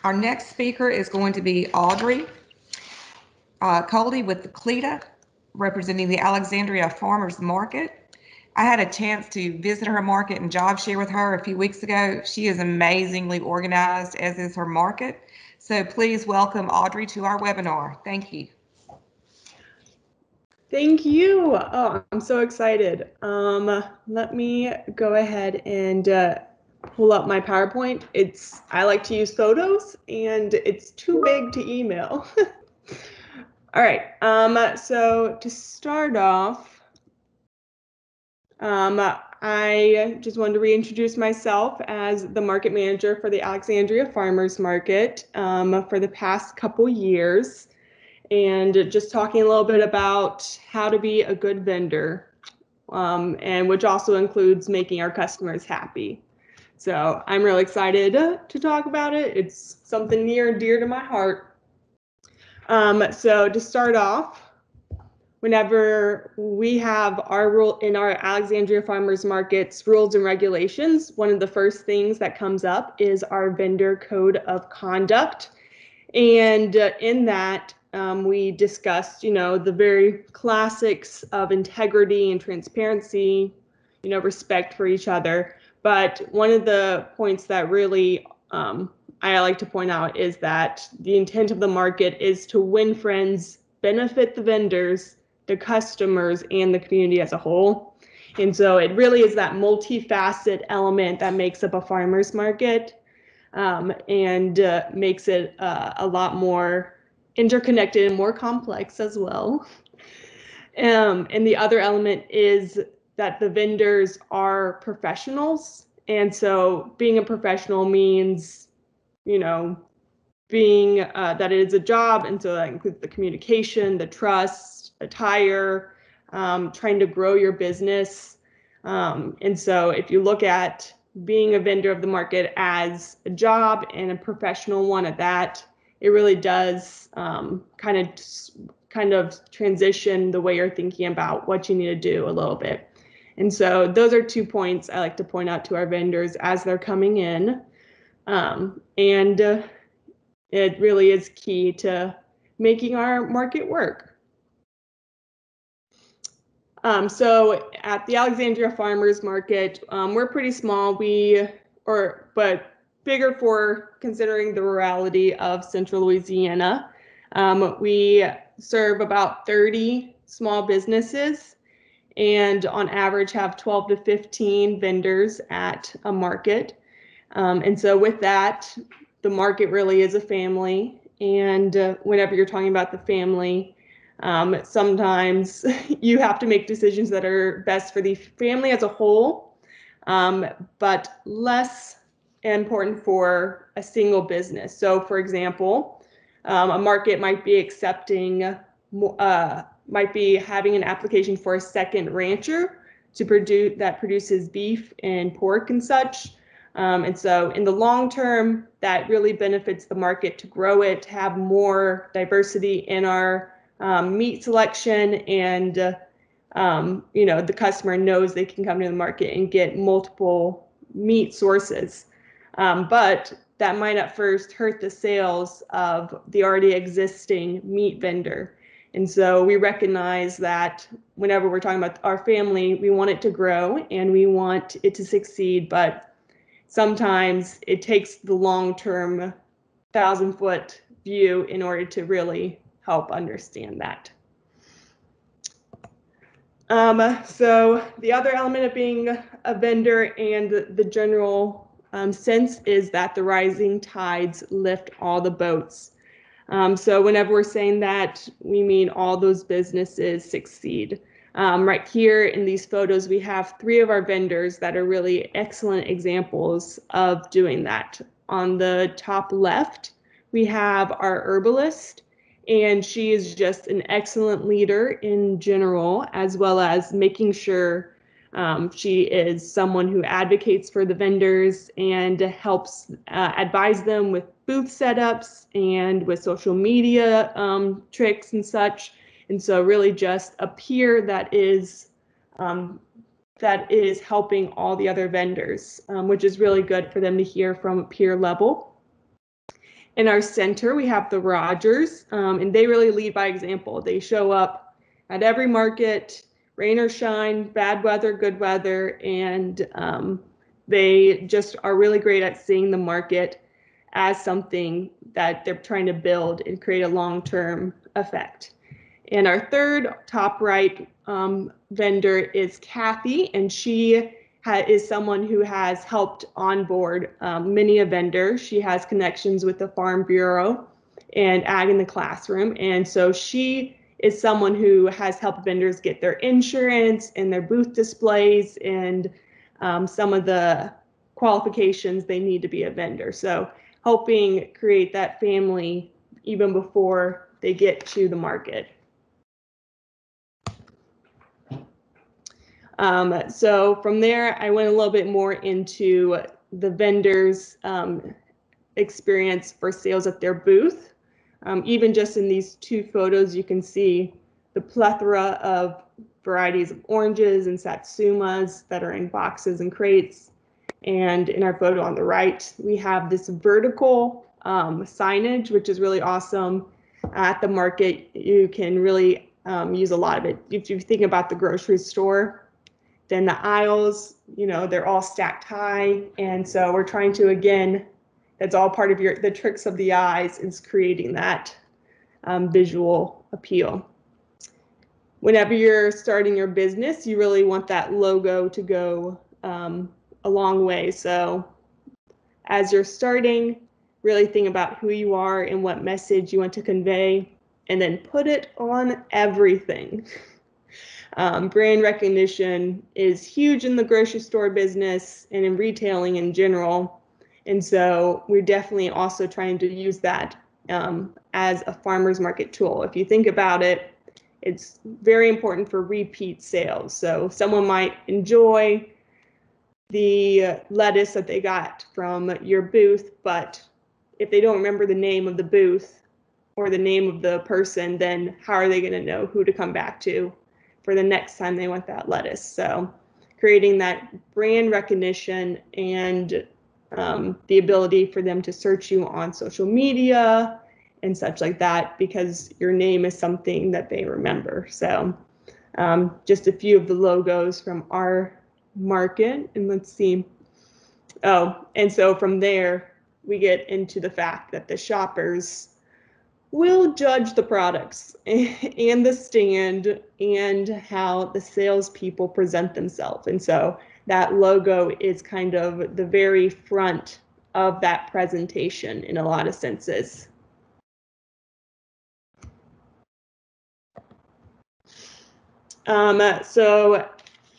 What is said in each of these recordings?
Our next speaker is going to be Audrey Coley with CLETA, representing the Alexandria Farmers Market. I had a chance to visit her market and job share with her a few weeks ago. She is amazingly organized, as is her market. So please welcome Audrey to our webinar. Thank you. Thank you. Oh, I'm so excited. Let me go ahead and pull up my PowerPoint. I like to use photos and it's too big to email. All right, so to start off, I just wanted to reintroduce myself as the market manager for the Alexandria Farmers Market for the past couple years, and just talking a little bit about how to be a good vendor, and which also includes making our customers happy. So I'm really excited to talk about it. It's something near and dear to my heart. So to start off, whenever we have our rule in our Alexandria Farmers Markets rules and regulations, one of the first things that comes up is our vendor code of conduct. And in that, we discussed, the very classics of integrity and transparency, respect for each other. But one of the points that really I like to point out is that the intent of the market is to win friends, benefit the vendors, the customers, and the community as a whole. And so it really is that multifaceted element that makes up a farmer's market, and makes it a lot more interconnected and more complex as well. And the other element is that the vendors are professionals. And so being a professional means, being that it is a job. And so that includes the communication, the trust, attire, trying to grow your business. And so if you look at being a vendor of the market as a job and a professional one at that, it really does kind of transition the way you're thinking about what you need to do a little bit. And so those are 2 points I like to point out to our vendors as they're coming in. And it really is key to making our market work. So at the Alexandria Farmers Market, we're pretty small, but bigger for considering the rurality of Central Louisiana. We serve about 30 small businesses and on average have 12 to 15 vendors at a market. And so with that, the market really is a family. And whenever you're talking about the family, sometimes you have to make decisions that are best for the family as a whole, but less important for a single business. So for example, a market might be having an application for a second rancher that produces beef and pork and such. And so in the long term, that really benefits the market to grow it, to have more diversity in our meat selection, and the customer knows they can come to the market and get multiple meat sources. But that might at first hurt the sales of the already existing meat vendor. And so we recognize that whenever we're talking about our family, we want it to grow and we want it to succeed, but sometimes it takes the long-term 1,000-foot view in order to really help understand that. So the other element of being a vendor and the general sense is that the rising tides lift all the boats. So whenever we're saying that, we mean all those businesses succeed. Right here in these photos, we have 3 of our vendors that are really excellent examples of doing that. On the top left, we have our herbalist, and she is just an excellent leader in general, as well as making sure she is someone who advocates for the vendors and helps advise them with booth setups and with social media tricks and such. And so really just a peer that is helping all the other vendors, which is really good for them to hear from a peer level. In our center, we have the Rogers, and they really lead by example. They show up at every market, rain or shine, bad weather, good weather, and they just are really great at seeing the market as something that they're trying to build and create a long-term effect. And our third top right vendor is Kathy, and she is someone who has helped onboard many a vendor. She has connections with the Farm Bureau and Ag in the Classroom. And so she is someone who has helped vendors get their insurance and their booth displays and some of the qualifications they need to be a vendor. So helping create that family even before they get to the market. So from there, I went a little bit more into the vendors' experience for sales at their booth. Even just in these two photos, you can see the plethora of varieties of oranges and satsumas that are in boxes and crates. And in our photo on the right, we have this vertical signage, which is really awesome. At the market, you can really use a lot of it. If you think about the grocery store, then the aisles, you know, they're all stacked high. And so we're trying to, again, that's all part of the tricks of the eyes is creating that visual appeal. Whenever you're starting your business, you really want that logo to go a long way. So as you're starting, really think about who you are and what message you want to convey, and then put it on everything. Brand recognition is huge in the grocery store business and in retailing in general. And so we're definitely also trying to use that as a farmer's market tool. If you think about it, it's very important for repeat sales. So someone might enjoy the lettuce that they got from your booth, but if they don't remember the name of the booth or the name of the person, then how are they going to know who to come back to for the next time they want that lettuce? So creating that brand recognition and the ability for them to search you on social media and such like that, because your name is something that they remember. So just a few of the logos from our market, and let's see. Oh, and so from there, we get into the fact that the shoppers will judge the products and the stand and how the salespeople present themselves. And so that logo is kind of the very front of that presentation in a lot of senses. So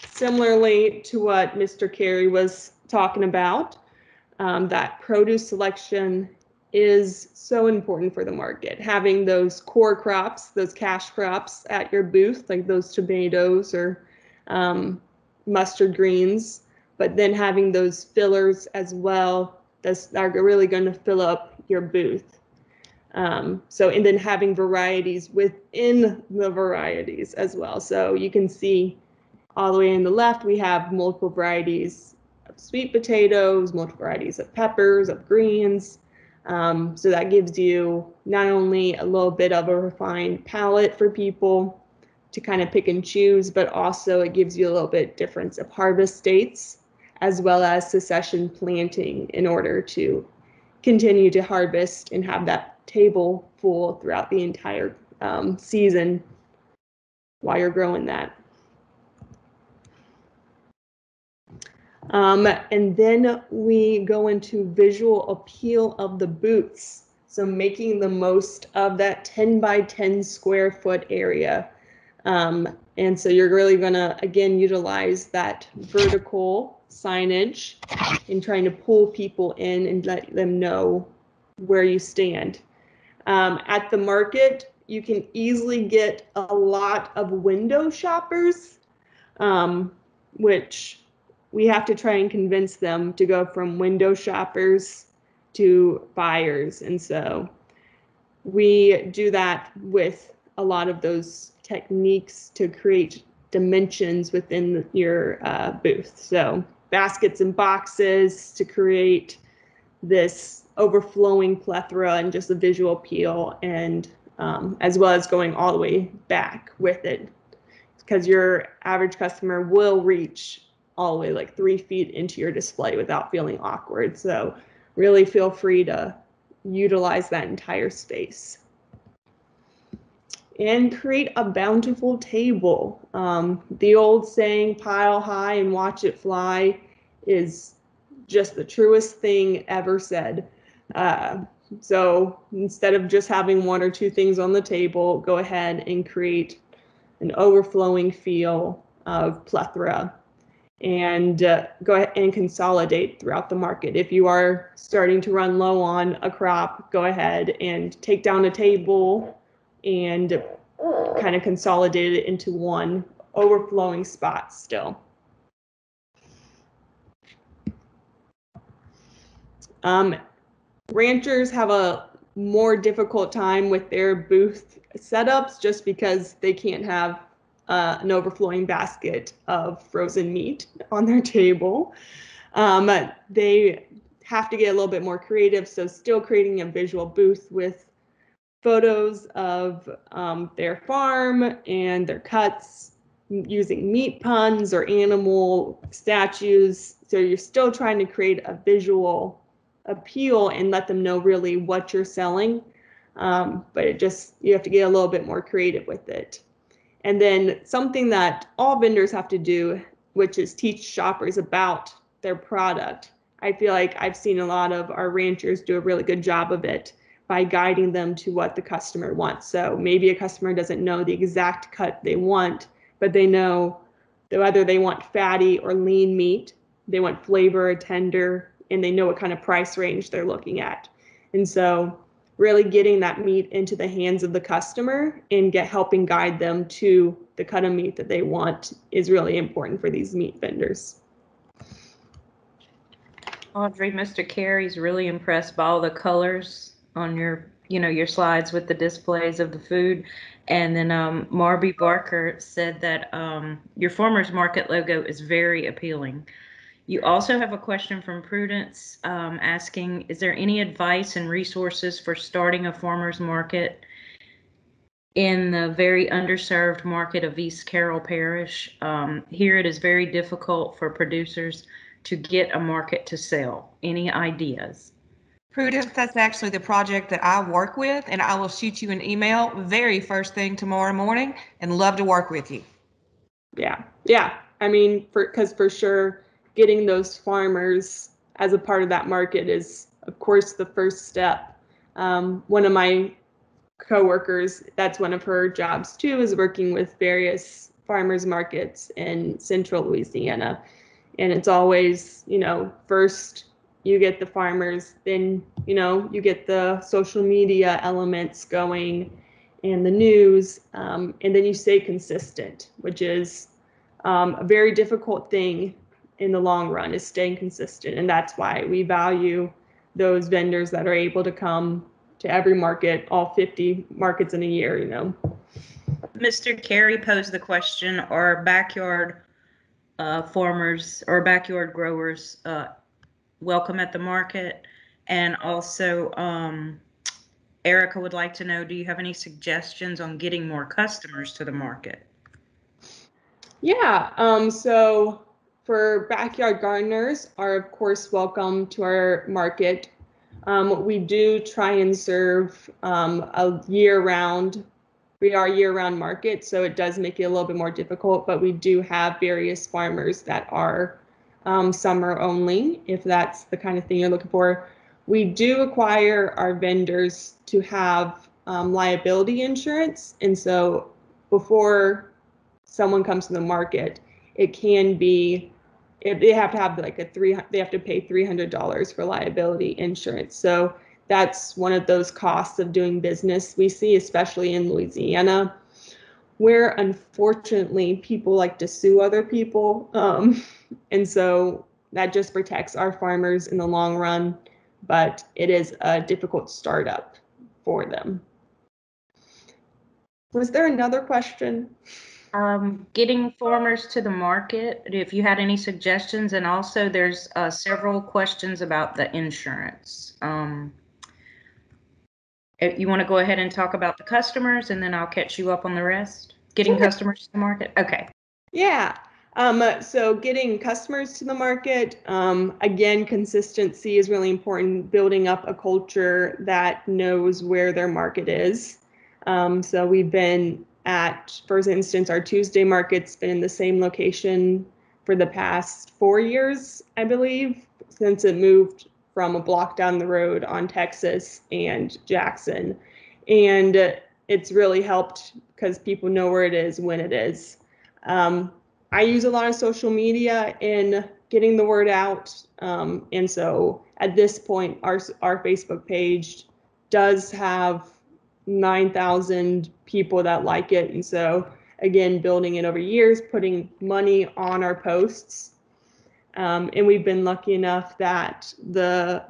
similarly to what Mr. Carey was talking about, that produce selection is so important for the market. Having those core crops, those cash crops at your booth, like those tomatoes or mustard greens, but then having those fillers as well that are really going to fill up your booth. And then having varieties within the varieties as well. So you can see all the way on the left, we have multiple varieties of sweet potatoes, multiple varieties of peppers, of greens. So that gives you not only a little bit of a refined palette for people to kind of pick and choose, but also it gives you a little bit difference of harvest dates, as well as succession planting in order to continue to harvest and have that table full throughout the entire season while you're growing that. And then we go into visual appeal of the booths. So making the most of that 10 by 10 square foot area. And so you're really gonna, again, utilize that vertical signage in trying to pull people in and let them know where you stand. At the market, you can easily get a lot of window shoppers, which we have to try and convince them to go from window shoppers to buyers. And so we do that with a lot of those techniques to create dimensions within your booth. So baskets and boxes to create this overflowing plethora and just a visual appeal, and as well as going all the way back with it, because your average customer will reach all the way like 3 feet into your display without feeling awkward. So really feel free to utilize that entire space. And create a bountiful table. The old saying, pile high and watch it fly, is just the truest thing ever said. So instead of just having 1 or 2 things on the table, go ahead and create an overflowing feel of plethora, and go ahead and consolidate throughout the market. If you are starting to run low on a crop, go ahead and take down a table and kind of consolidate it into one overflowing spot still. Ranchers have a more difficult time with their booth setups just because they can't have an overflowing basket of frozen meat on their table. They have to get a little bit more creative, so still creating a visual booth with photos of their farm and their cuts, using meat puns or animal statues. So you're still trying to create a visual appeal and let them know really what you're selling. But you have to get a little bit more creative with it. And then something that all vendors have to do, which is teach shoppers about their product. I feel like I've seen a lot of our ranchers do a really good job of it by guiding them to what the customer wants. So maybe a customer doesn't know the exact cut they want, but they know that whether they want fatty or lean meat, they want flavor or tender, and they know what kind of price range they're looking at. And so really getting that meat into the hands of the customer and helping guide them to the cut of meat that they want is really important for these meat vendors. Audrey, Mr. Carey's really impressed by all the colors on your slides with the displays of the food. And then Marby Barker said that your farmers market logo is very appealing. You also have a question from Prudence asking, is there any advice and resources for starting a farmers market in the very underserved market of East Carroll Parish? Here it is very difficult for producers to get a market to sell. Any ideas? Prudence, that's actually the project that I work with, and I will shoot you an email very first thing tomorrow morning and love to work with you. Yeah. I mean, because for sure, getting those farmers as a part of that market is, of course, the first step. One of my coworkers, that's one of her jobs too, is working with various farmers markets in central Louisiana. And it's always, first you get the farmers, then, you get the social media elements going and the news, and then you stay consistent, which is a very difficult thing in the long run, is staying consistent. And that's why we value those vendors that are able to come to every market, all 50 markets in a year, Mr. Carey posed the question, are backyard farmers or backyard growers welcome at the market? And also Erica would like to know, do you have any suggestions on getting more customers to the market? Yeah, so for backyard gardeners are of course welcome to our market. We do try and serve a year-round. We are a year-round market, so it does make it a little bit more difficult, but we do have various farmers that are summer only, if that's the kind of thing you're looking for. We do require our vendors to have liability insurance, and so before someone comes to the market, it can be, they have to have like they have to pay $300 for liability insurance. So that's one of those costs of doing business we see, especially in Louisiana, where unfortunately people like to sue other people. And so that just protects our farmers in the long run, but it is a difficult startup for them. Was there another question? Getting farmers to the market, if you had any suggestions, and also there's several questions about the insurance. If you want to go ahead and talk about the customers, and then I'll catch you up on the rest. Getting Sure. customers to the market. Okay. Yeah. So getting customers to the market, again, consistency is really important, building up a culture that knows where their market is. So we've been at, for instance, our Tuesday market's been in the same location for the past 4 years, I believe, since it moved from a block down the road on Texas and Jackson. And it's really helped because people know where it is when it is. I use a lot of social media in getting the word out. And so at this point, our Facebook page does have 9,000 people that like it. And so again, building it over years, putting money on our posts. And we've been lucky enough that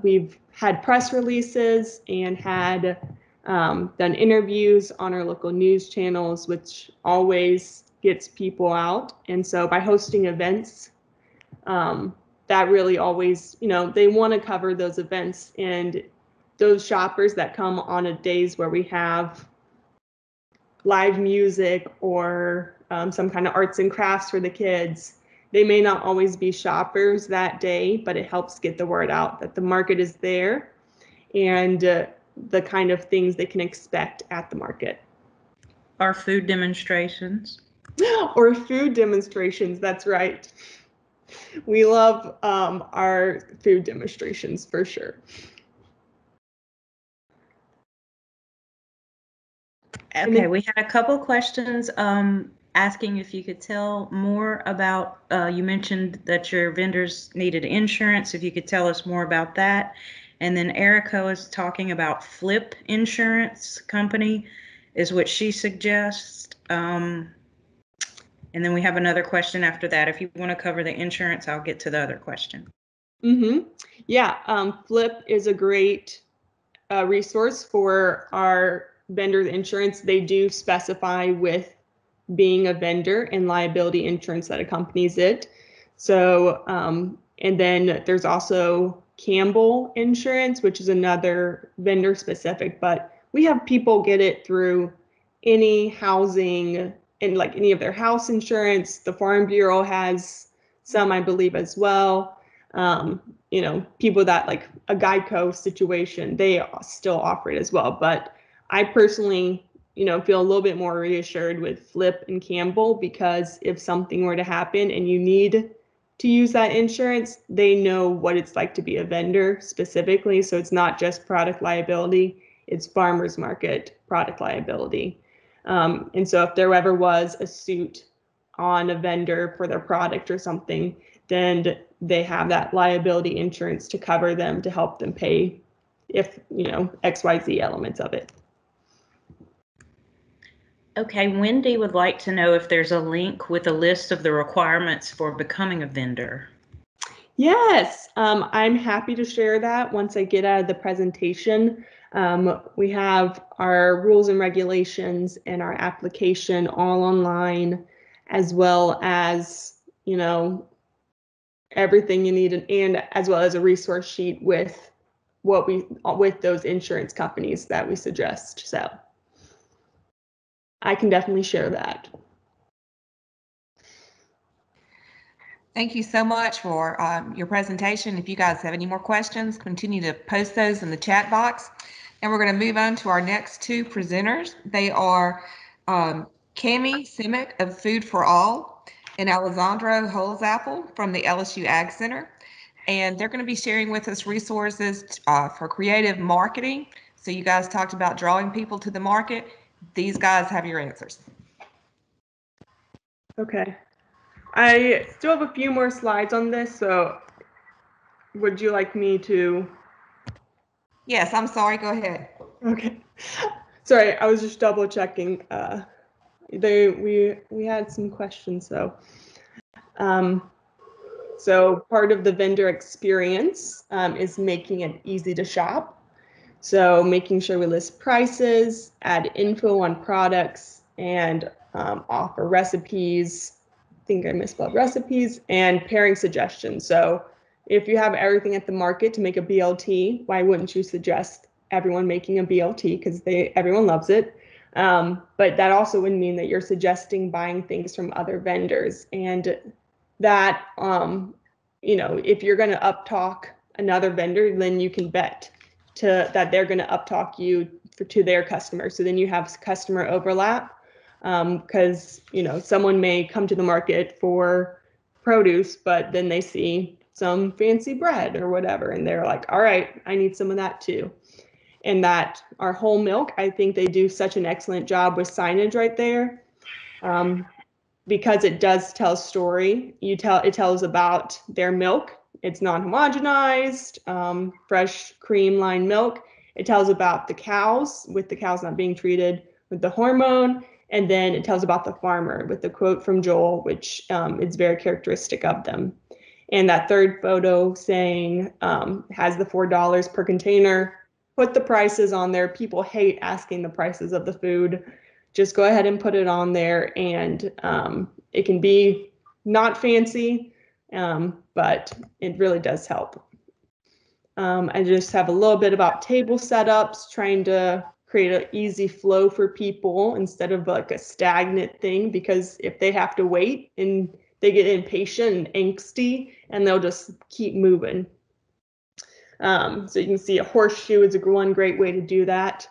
we've had press releases and had done interviews on our local news channels, which always gets people out. And so by hosting events, that really always, they want to cover those events, and those shoppers that come on a days where we have live music or some kind of arts and crafts for the kids, they may not always be shoppers that day, but it helps get the word out that the market is there and the kind of things they can expect at the market. Our food demonstrations. Or food demonstrations, that's right. We love our food demonstrations for sure. Okay, we had a couple questions asking if you could tell more about, you mentioned that your vendors needed insurance, if you could tell us more about that. And then Erica was talking about Flip Insurance Company is what she suggests. And then we have another question after that. If you want to cover the insurance, I'll get to the other question. Yeah, Flip is a great resource for our vendor insurance. They do specify with being a vendor and liability insurance that accompanies it. So, and then there's also Campbell Insurance, which is another vendor specific, but we have people get it through any housing and like any of their house insurance. The Farm Bureau has some, I believe, as well. People that like a Geico situation, they still offer it as well. But I personally, feel a little bit more reassured with Flip and Campbell, because if something were to happen and you need to use that insurance, they know what it's like to be a vendor specifically. So it's not just product liability, it's farmers market product liability. And so if there ever was a suit on a vendor for their product or something, then they have that liability insurance to cover them, to help them pay if, XYZ elements of it. Okay, Wendy would like to know if there's a link with a list of the requirements for becoming a vendor. Yes, I'm happy to share that once I get out of the presentation. We have our rules and regulations and our application all online, as well as, everything you need, and as well as a resource sheet with with those insurance companies that we suggest. So I can definitely share that. Thank you so much for your presentation. If you guys have any more questions, continue to post those in the chat box. And we're going to move on to our next two presenters. They are Cami Simic of Food for All and Alessandro Holzapfel from the LSU Ag Center. And they're going to be sharing with us resources for creative marketing. So you guys talked about drawing people to the market. These guys have your answers. Okay. I still have a few more slides on this, so would you like me to? Yes, I'm sorry. Go ahead. Okay. Sorry, I was just double checking. We had some questions, so part of the vendor experience is making it easy to shop. So making sure we list prices, add info on products, and offer recipes. I think I misspelled recipes, and pairing suggestions. So if you have everything at the market to make a BLT, why wouldn't you suggest everyone making a BLT? Because everyone loves it. But that also would mean that you're suggesting buying things from other vendors, and that if you're going to uptalk another vendor, then you can bet that they're going to uptalk you to their customers. So then you have customer overlap, because someone may come to the market for produce, but then they see some fancy bread or whatever, and they're like, all right, I need some of that too. And that our whole milk, I think they do such an excellent job with signage right there, because it does tell a story. It tells about their milk. It's non-homogenized, fresh cream line milk. It tells about the cows, with the cows not being treated with the hormone. And then it tells about the farmer with the quote from Joel, which is very characteristic of them. And that third photo saying has the $4 per container. Put the prices on there. People hate asking the prices of the food. Just go ahead and put it on there, and it can be not fancy, but it really does help. I just have a little bit about table setups, trying to create an easy flow for people instead of like a stagnant thing, because if they have to wait, and they get impatient and angsty, and they'll just keep moving. So you can see a horseshoe is one great way to do that.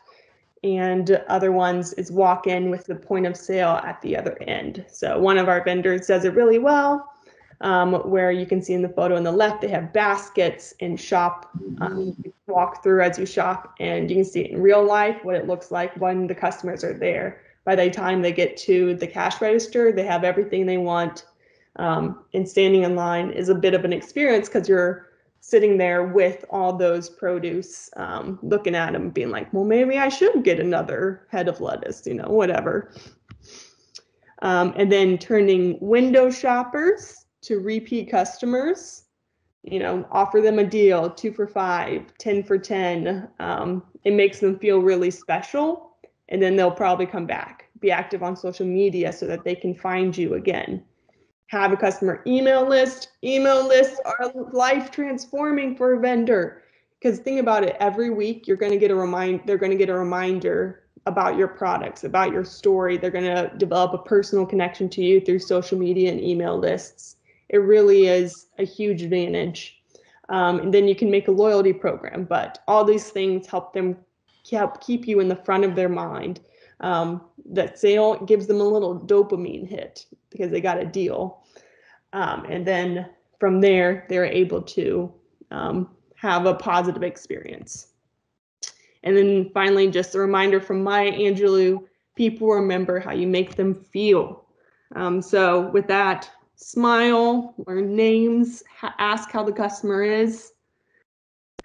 And other ones is walk in with the point of sale at the other end. So one of our vendors does it really well, where you can see in the photo on the left, they have baskets and shop, walk through as you shop, and you can see in real life what it looks like when the customers are there. By the time they get to the cash register, they have everything they want. And standing in line is a bit of an experience, because you're sitting there with all those produce, looking at them, being like, well, maybe I should get another head of lettuce, whatever. And then turning window shoppers to repeat customers, offer them a deal, 2 for $5, 10 for 10. It makes them feel really special. And then they'll probably come back, be active on social media so that they can find you again. Have a customer email list. Email lists are life transforming for a vendor, because think about it, every week they're going to get a reminder about your products, about your story. They're going to develop a personal connection to you through social media and email lists. It really is a huge advantage. And then you can make a loyalty program, but all these things help keep you in the front of their mind. That sale gives them a little dopamine hit because they got a deal. And then from there, they're able to have a positive experience. And then finally, just a reminder from Maya Angelou, people remember how you make them feel. So with that, smile, learn names, ask how the customer is,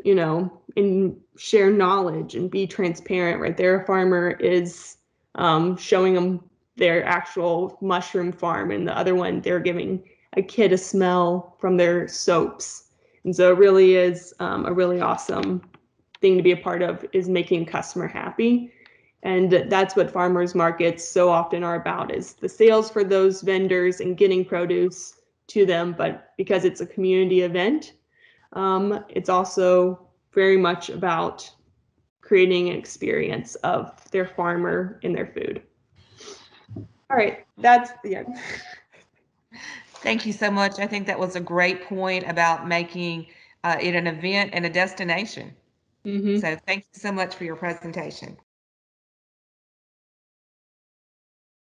and share knowledge and be transparent. Right there, a farmer is showing them their actual mushroom farm, and the other one, they're giving a kid a smell from their soaps. And so it really is a really awesome thing to be a part of, is making a customer happy. And that's what farmers markets so often are about, is the sales for those vendors and getting produce to them. But because it's a community event, it's also very much about creating an experience of their farmer and their food. All right, that's the end. Thank you so much. I think that was a great point about making it an event and a destination. So thank you so much for your presentation.